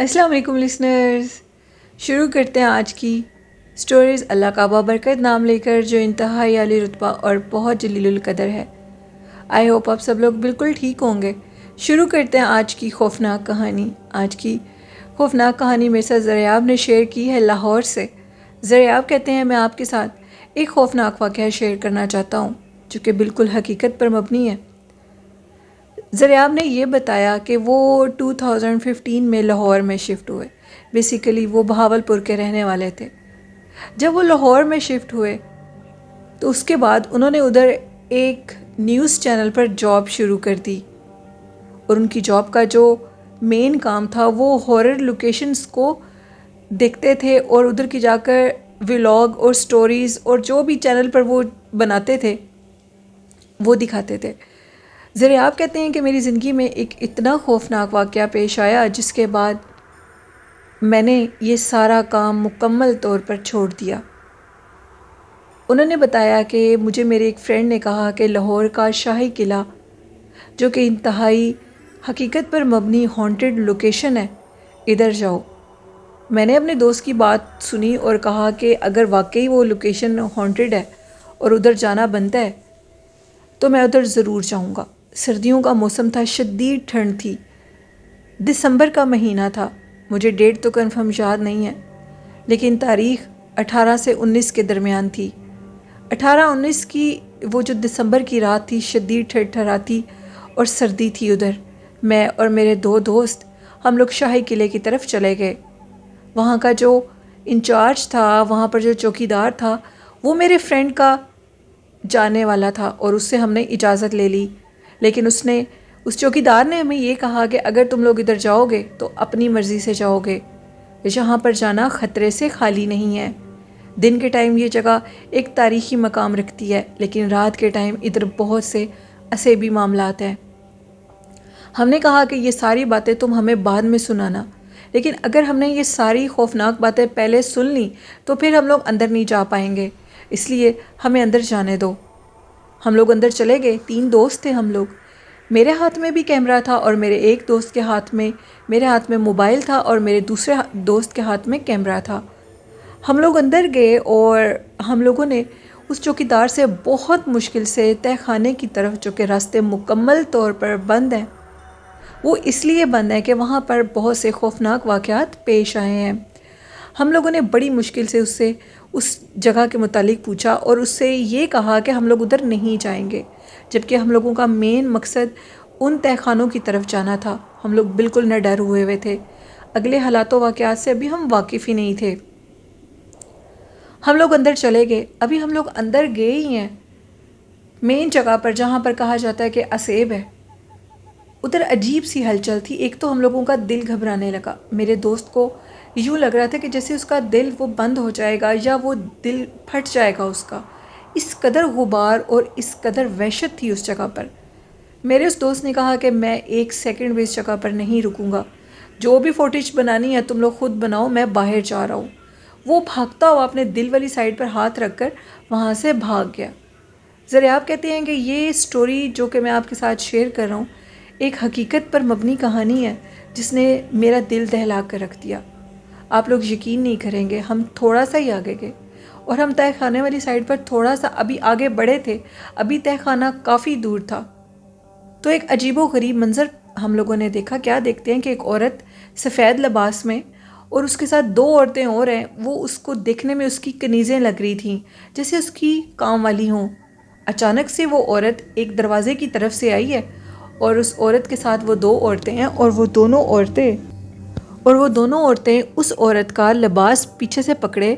السلام علیکم لسنرز، شروع کرتے ہیں آج کی سٹوریز اللہ کا بابرکت نام لے کر، جو انتہائی عالی رتبہ اور بہت جلیل القدر ہے۔ آئی ہوپ آپ سب لوگ بالکل ٹھیک ہوں گے۔ شروع کرتے ہیں آج کی خوفناک کہانی۔ آج کی خوفناک کہانی میرے ساتھ زریاب نے شیئر کی ہے لاہور سے۔ زریاب کہتے ہیں میں آپ کے ساتھ ایک خوفناک واقعہ شیئر کرنا چاہتا ہوں جو کہ بالکل حقیقت پر مبنی ہے۔ زریاب نے یہ بتایا کہ وہ 2015 میں لاہور میں شفٹ ہوئے۔ بیسیکلی وہ بہاولپور کے رہنے والے تھے۔ جب وہ لاہور میں شفٹ ہوئے تو اس کے بعد انہوں نے ادھر ایک نیوز چینل پر جاب شروع کر دی، اور ان کی جاب کا جو مین کام تھا وہ ہارر لوکیشنز کو دیکھتے تھے اور ادھر کی جا کر ولاگ اور سٹوریز اور جو بھی چینل پر وہ بناتے تھے وہ دکھاتے تھے۔ زریاب کہتے ہیں کہ میری زندگی میں ایک اتنا خوفناک واقعہ پیش آیا جس کے بعد میں نے یہ سارا کام مکمل طور پر چھوڑ دیا۔ انہوں نے بتایا کہ مجھے میرے ایک فرینڈ نے کہا کہ لاہور کا شاہی قلعہ جو کہ انتہائی حقیقت پر مبنی ہانٹڈ لوکیشن ہے، ادھر جاؤ۔ میں نے اپنے دوست کی بات سنی اور کہا کہ اگر واقعی وہ لوکیشن ہانٹڈ ہے اور ادھر جانا بنتا ہے تو میں ادھر ضرور جاؤں گا۔ سردیوں کا موسم تھا، شدید ٹھنڈ تھی، دسمبر کا مہینہ تھا۔ مجھے ڈیٹ تو کنفرم یاد نہیں ہے، لیکن تاریخ 18 سے 19 کے درمیان تھی۔ 18-19 کی وہ جو دسمبر کی رات تھی، شدید ٹھنڈ تھی اور سردی تھی ادھر۔ میں اور میرے 2 دوست ہم لوگ شاہی قلعے کی طرف چلے گئے۔ وہاں کا جو انچارج تھا، وہاں پر جو چوکیدار تھا، وہ میرے فرینڈ کا جانے والا تھا اور اس سے ہم نے اجازت لے لی، لیکن اس چوکیدار نے ہمیں یہ کہا کہ اگر تم لوگ ادھر جاؤ گے تو اپنی مرضی سے جاؤ گے، یہاں پر جانا خطرے سے خالی نہیں ہے۔ دن کے ٹائم یہ جگہ ایک تاریخی مقام رکھتی ہے، لیکن رات کے ٹائم ادھر بہت سے عصبی معاملات ہیں۔ ہم نے کہا کہ یہ ساری باتیں تم ہمیں بعد میں سنانا، لیکن اگر ہم نے یہ ساری خوفناک باتیں پہلے سن لیں تو پھر ہم لوگ اندر نہیں جا پائیں گے، اس لیے ہمیں اندر جانے دو۔ ہم لوگ اندر چلے گئے، 3 دوست تھے ہم لوگ۔ میرے ہاتھ میں بھی کیمرہ تھا اور میرے ایک دوست کے میرے ہاتھ میں موبائل تھا اور میرے دوسرے دوست کے ہاتھ میں کیمرہ تھا۔ ہم لوگ اندر گئے اور ہم لوگوں نے اس چوکیدار سے بہت مشکل سے تہہ خانے کی طرف، جو کہ راستے مکمل طور پر بند ہیں، وہ اس لیے بند ہیں کہ وہاں پر بہت سے خوفناک واقعات پیش آئے ہیں۔ ہم لوگوں نے بڑی مشکل سے اس جگہ کے متعلق پوچھا اور اس سے یہ کہا کہ ہم لوگ ادھر نہیں جائیں گے، جبکہ ہم لوگوں کا مین مقصد ان تہہ خانوں کی طرف جانا تھا۔ ہم لوگ بالکل نہ ڈر ہوئے تھے، اگلے حالات و واقعات سے ابھی ہم واقف ہی نہیں تھے۔ ہم لوگ اندر چلے گئے، ابھی ہم لوگ اندر گئے ہی ہیں مین جگہ پر جہاں پر کہا جاتا ہے کہ اسیب ہے، ادھر عجیب سی ہلچل تھی۔ ایک تو ہم لوگوں کا دل گھبرانے لگا، میرے دوست کو یوں لگ رہا تھا کہ جیسے اس کا دل وہ بند ہو جائے گا یا وہ دل پھٹ جائے گا اس کا، اس قدر غبار اور اس قدر وحشت تھی اس جگہ پر۔ میرے اس دوست نے کہا کہ میں 1 سیکنڈ بھی اس جگہ پر نہیں رکوں گا، جو بھی فوٹیج بنانی ہے تم لوگ خود بناؤ، میں باہر جا رہا ہوں۔ وہ بھاگتا ہوا اپنے دل والی سائڈ پر ہاتھ رکھ کر وہاں سے بھاگ گیا۔ زریاب کہتے ہیں کہ یہ سٹوری جو کہ میں آپ کے ساتھ شیئر کر رہا ہوں ایک حقیقت پر مبنی کہانی ہے جس نے میرا دل دہلا کر رکھ دیا۔ آپ لوگ یقین نہیں کریں گے، ہم تھوڑا سا ہی آگے گئے اور ہم تہہ خانے والی سائڈ پر تھوڑا سا ابھی آگے بڑھے تھے، ابھی تہہ خانہ کافی دور تھا، تو ایک عجیب و غریب منظر ہم لوگوں نے دیکھا۔ کیا دیکھتے ہیں کہ ایک عورت سفید لباس میں اور اس کے ساتھ 2 عورتیں اور ہیں، وہ اس کو دیکھنے میں اس کی کنیزیں لگ رہی تھیں جیسے اس کی کام والی ہوں۔ اچانک سے وہ عورت ایک دروازے کی طرف سے آئی ہے اور اس عورت کے ساتھ وہ 2 عورتیں ہیں، اور وہ دونوں عورتیں اس عورت کا لباس پیچھے سے پکڑے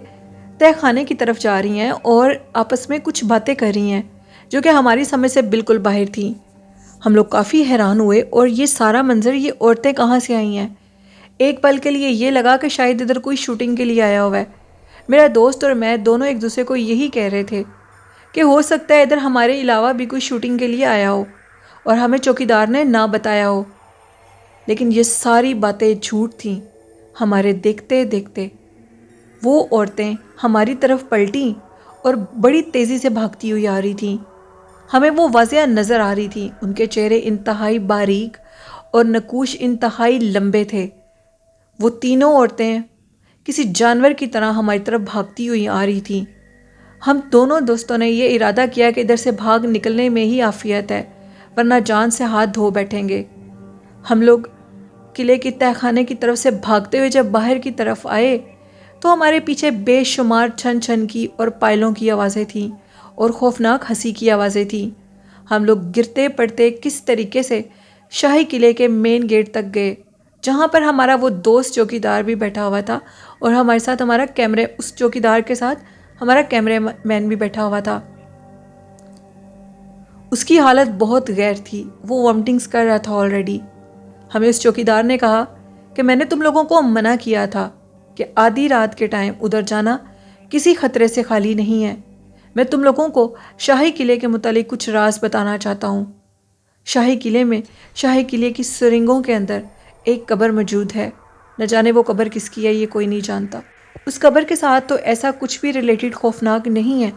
تہہ خانے کی طرف جا رہی ہیں اور آپس میں کچھ باتیں کر رہی ہیں جو کہ ہماری سمجھ سے بالکل باہر تھیں۔ ہم لوگ کافی حیران ہوئے، اور یہ سارا منظر، یہ عورتیں کہاں سے آئی ہیں؟ ایک پل کے لیے یہ لگا کہ شاید ادھر کوئی شوٹنگ کے لیے آیا ہوا ہے۔ میرا دوست اور میں دونوں ایک دوسرے کو یہی کہہ رہے تھے کہ ہو سکتا ہے ادھر ہمارے علاوہ بھی کوئی شوٹنگ کے لیے آیا ہو اور ہمیں چوکیدار نے نہ بتایا ہو، لیکن یہ ساری باتیں جھوٹ تھیں۔ ہمارے دیکھتے دیکھتے وہ عورتیں ہماری طرف پلٹیں اور بڑی تیزی سے بھاگتی ہوئی آ رہی تھیں۔ ہمیں وہ واضح نظر آ رہی تھی، ان کے چہرے انتہائی باریک اور نقوش انتہائی لمبے تھے۔ وہ تینوں عورتیں کسی جانور کی طرح ہماری طرف بھاگتی ہوئی آ رہی تھیں۔ ہم دونوں دوستوں نے یہ ارادہ کیا کہ ادھر سے بھاگ نکلنے میں ہی عافیت ہے، ورنہ جان سے ہاتھ دھو بیٹھیں گے۔ ہم لوگ قلعے کی تہہ خانے کی طرف سے بھاگتے ہوئے جب باہر کی طرف آئے تو ہمارے پیچھے بے شمار چھن چھن کی اور پائلوں کی آوازیں تھیں اور خوفناک ہنسی کی آوازیں تھیں۔ ہم لوگ گرتے پڑتے کس طریقے سے شاہی قلعے کے مین گیٹ تک گئے، جہاں پر ہمارا وہ دوست چوکیدار بھی بیٹھا ہوا تھا اور ہمارے ساتھ اس چوکیدار کے ساتھ ہمارا کیمرے مین بھی بیٹھا ہوا تھا۔ اس کی حالت بہت غیر تھی، وہ وامٹنگز کر رہا تھا آلریڈی۔ ہمیں اس چوکیدار نے کہا کہ میں نے تم لوگوں کو منع کیا تھا کہ آدھی رات کے ٹائم ادھر جانا کسی خطرے سے خالی نہیں ہے۔ میں تم لوگوں کو شاہی قلعے کے متعلق کچھ راز بتانا چاہتا ہوں۔ شاہی قلعے کی سرنگوں کے اندر ایک قبر موجود ہے۔ نہ جانے وہ قبر کس کی ہے، یہ کوئی نہیں جانتا۔ اس قبر کے ساتھ تو ایسا کچھ بھی ریلیٹڈ خوفناک نہیں ہے،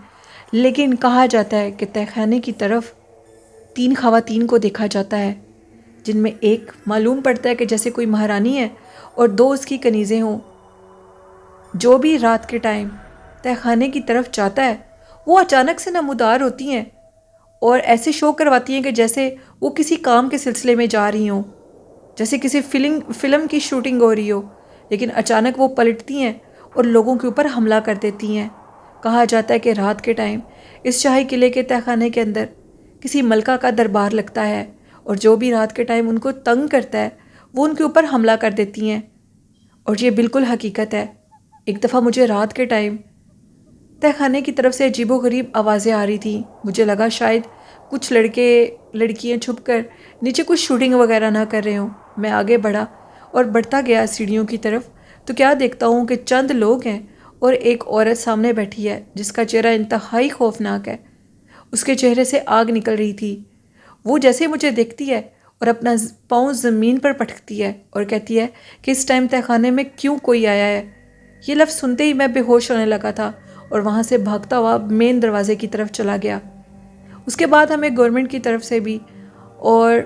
لیکن کہا جاتا ہے کہ تہہ خانے کی طرف 3 خواتین کو دیکھا جاتا ہے، جن میں ایک معلوم پڑتا ہے کہ جیسے کوئی مہارانی ہے اور 2 اس کی کنیزیں ہوں۔ جو بھی رات کے ٹائم تہہ خانے کی طرف جاتا ہے وہ اچانک سے نمودار ہوتی ہیں اور ایسے شو کرواتی ہیں کہ جیسے وہ کسی کام کے سلسلے میں جا رہی ہوں، جیسے کسی فلم کی شوٹنگ ہو رہی ہو، لیکن اچانک وہ پلٹتی ہیں اور لوگوں کے اوپر حملہ کر دیتی ہیں۔ کہا جاتا ہے کہ رات کے ٹائم اس شاہی قلعے کے تہہ خانے کے اندر کسی ملکہ کا دربار لگتا ہے اور جو بھی رات کے ٹائم ان کو تنگ کرتا ہے وہ ان کے اوپر حملہ کر دیتی ہیں، اور یہ بالکل حقیقت ہے۔ ایک دفعہ مجھے رات کے ٹائم تہہ خانے کی طرف سے عجیب و غریب آوازیں آ رہی تھیں۔ مجھے لگا شاید کچھ لڑکیاں چھپ کر نیچے کچھ شوٹنگ وغیرہ نہ کر رہے ہوں۔ میں آگے بڑھا اور بڑھتا گیا سیڑھیوں کی طرف، تو کیا دیکھتا ہوں کہ چند لوگ ہیں اور ایک عورت سامنے بیٹھی ہے جس کا چہرہ انتہائی خوفناک ہے۔ اس کے چہرے سے آگ نکل رہی تھی۔ وہ جیسے مجھے دیکھتی ہے اور اپنا پاؤں زمین پر پٹکتی ہے اور کہتی ہے کہ اس ٹائم تہہ خانے میں کیوں کوئی آیا ہے۔ یہ لفظ سنتے ہی میں بے ہوش ہونے لگا تھا اور وہاں سے بھاگتا ہوا مین دروازے کی طرف چلا گیا۔ اس کے بعد ہمیں گورنمنٹ کی طرف سے بھی اور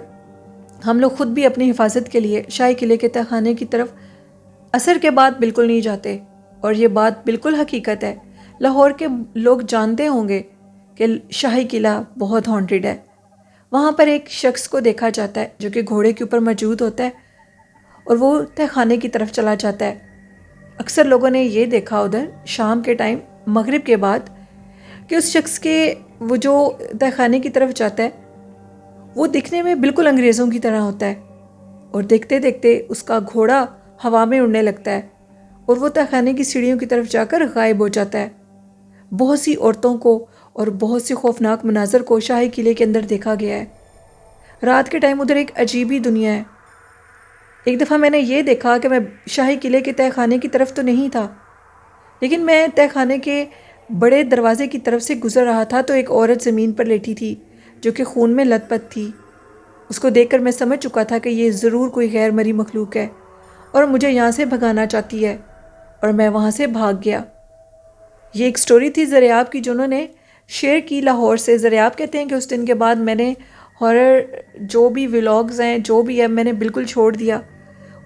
ہم لوگ خود بھی اپنی حفاظت کے لیے شاہی قلعے کے تہہ خانے کی طرف عصر کے بعد بالکل نہیں جاتے، اور یہ بات بالکل حقیقت ہے۔ لاہور کے لوگ جانتے ہوں گے کہ شاہی قلعہ بہت ہانٹڈ ہے۔ وہاں پر ایک شخص کو دیکھا جاتا ہے جو کہ گھوڑے کے اوپر موجود ہوتا ہے اور وہ تہہ خانے کی طرف چلا جاتا ہے۔ اکثر لوگوں نے یہ دیکھا ادھر شام کے ٹائم، مغرب کے بعد، کہ اس شخص کے وہ جو تہہ خانے کی طرف جاتا ہے وہ دکھنے میں بالکل انگریزوں کی طرح ہوتا ہے، اور دیکھتے دیکھتے اس کا گھوڑا ہوا میں اڑنے لگتا ہے اور وہ تہہ خانے کی سیڑھیوں کی طرف جا کر غائب ہو جاتا ہے۔ بہت سی عورتوں کو اور بہت سی خوفناک مناظر کو شاہی قلعے کے اندر دیکھا گیا ہے۔ رات کے ٹائم ادھر ایک عجیب ہی دنیا ہے۔ ایک دفعہ میں نے یہ دیکھا کہ میں شاہی قلعے کے تہہ خانے کی طرف تو نہیں تھا، لیکن میں تہہ خانے کے بڑے دروازے کی طرف سے گزر رہا تھا تو ایک عورت زمین پر لیٹی تھی جو کہ خون میں لت پت تھی۔ اس کو دیکھ کر میں سمجھ چکا تھا کہ یہ ضرور کوئی غیر مری مخلوق ہے اور مجھے یہاں سے بھگانا چاہتی ہے، اور میں وہاں سے بھاگ گیا۔ یہ ایک سٹوری تھی زریاب کی جو انہوں نے شیئر کی لاہور سے۔ زریاب کہتے ہیں کہ اس دن کے بعد میں نے ہارر جو بھی ولاگز ہیں جو بھی ہے میں نے بالکل چھوڑ دیا۔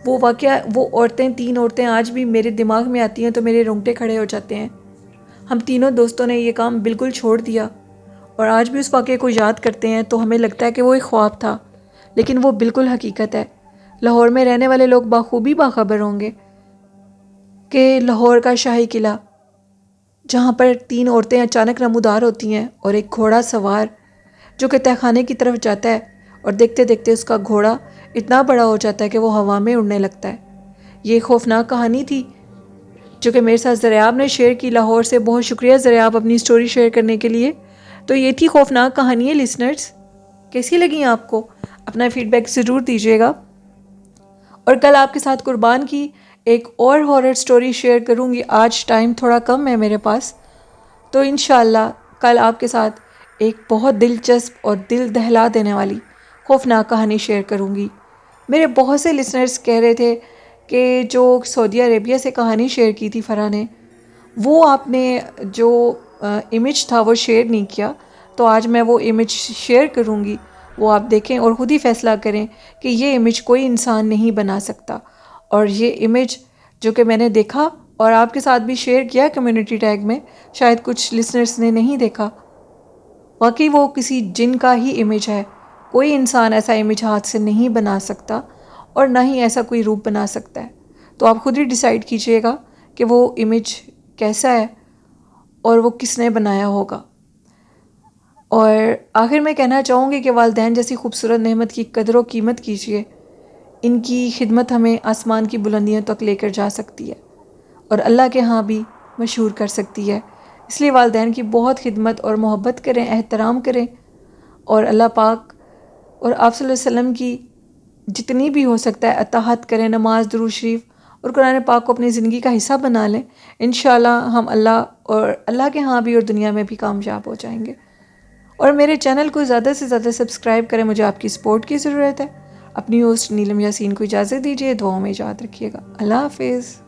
وہ واقعہ، وہ عورتیں، 3 عورتیں آج بھی میرے دماغ میں آتی ہیں تو میرے رونگٹے کھڑے ہو جاتے ہیں۔ ہم تینوں دوستوں نے یہ کام بالکل چھوڑ دیا اور آج بھی اس واقعے کو یاد کرتے ہیں تو ہمیں لگتا ہے کہ وہ ایک خواب تھا، لیکن وہ بالکل حقیقت ہے۔ لاہور میں رہنے والے لوگ بخوبی باخبر ہوں گے کہ لاہور کا شاہی قلعہ، جہاں پر 3 عورتیں اچانک نمودار ہوتی ہیں اور ایک گھوڑا سوار جو کہ تہہ خانے کی طرف جاتا ہے، اور دیکھتے دیکھتے اس کا گھوڑا اتنا بڑا ہو جاتا ہے کہ وہ ہوا میں اڑنے لگتا ہے۔ یہ خوفناک کہانی تھی جو کہ میرے ساتھ زریاب نے شیئر کی لاہور سے۔ بہت شکریہ زریاب اپنی سٹوری شیئر کرنے کے لیے۔ تو یہ تھی خوفناک کہانی ہے لسنرز، کیسی لگیں آپ کو؟ اپنا فیڈ بیک ضرور دیجیے گا، اور کل آپ کے ساتھ قربان کی ایک اور ہارر سٹوری شیئر کروں گی۔ آج ٹائم تھوڑا کم ہے میرے پاس، تو انشاءاللہ کل آپ کے ساتھ ایک بہت دلچسپ اور دل دہلا دینے والی خوفناک کہانی شیئر کروں گی۔ میرے بہت سے لسنرز کہہ رہے تھے کہ جو سعودی عربیہ سے کہانی شیئر کی تھی فرح نے، وہ آپ نے جو امیج تھا وہ شیئر نہیں کیا، تو آج میں وہ امیج شیئر کروں گی، وہ آپ دیکھیں اور خود ہی فیصلہ کریں کہ یہ امیج کوئی انسان نہیں بنا سکتا، اور یہ امیج جو کہ میں نے دیکھا اور آپ کے ساتھ بھی شیئر کیا کمیونٹی ٹیگ میں، شاید کچھ لسنرز نے نہیں دیکھا، واقعی وہ کسی جن کا ہی امیج ہے۔ کوئی انسان ایسا امیج ہاتھ سے نہیں بنا سکتا اور نہ ہی ایسا کوئی روپ بنا سکتا ہے۔ تو آپ خود ہی ڈیسائیڈ کیجئے گا کہ وہ امیج کیسا ہے اور وہ کس نے بنایا ہوگا۔ اور آخر میں کہنا چاہوں گی کہ والدین جیسی خوبصورت نعمت کی قدر و قیمت کیجئے۔ ان کی خدمت ہمیں آسمان کی بلندیوں تک لے کر جا سکتی ہے اور اللہ کے ہاں بھی مشہور کر سکتی ہے۔ اس لیے والدین کی بہت خدمت اور محبت کریں، احترام کریں، اور اللہ پاک اور آپ صلی اللہ علیہ وسلم کی جتنی بھی ہو سکتا ہے اطاعت کریں، نماز، درود شریف اور قرآن پاک کو اپنی زندگی کا حصہ بنا لیں۔ انشاءاللہ ہم اللہ کے ہاں بھی اور دنیا میں بھی کامیاب ہو جائیں گے۔ اور میرے چینل کو زیادہ سے زیادہ سبسکرائب کریں، مجھے آپ کی سپورٹ کی ضرورت ہے۔ اپنی ہوسٹ نیلم یاسین کو اجازت دیجیے، دعاؤں میں یاد رکھیے گا۔ اللہ حافظ۔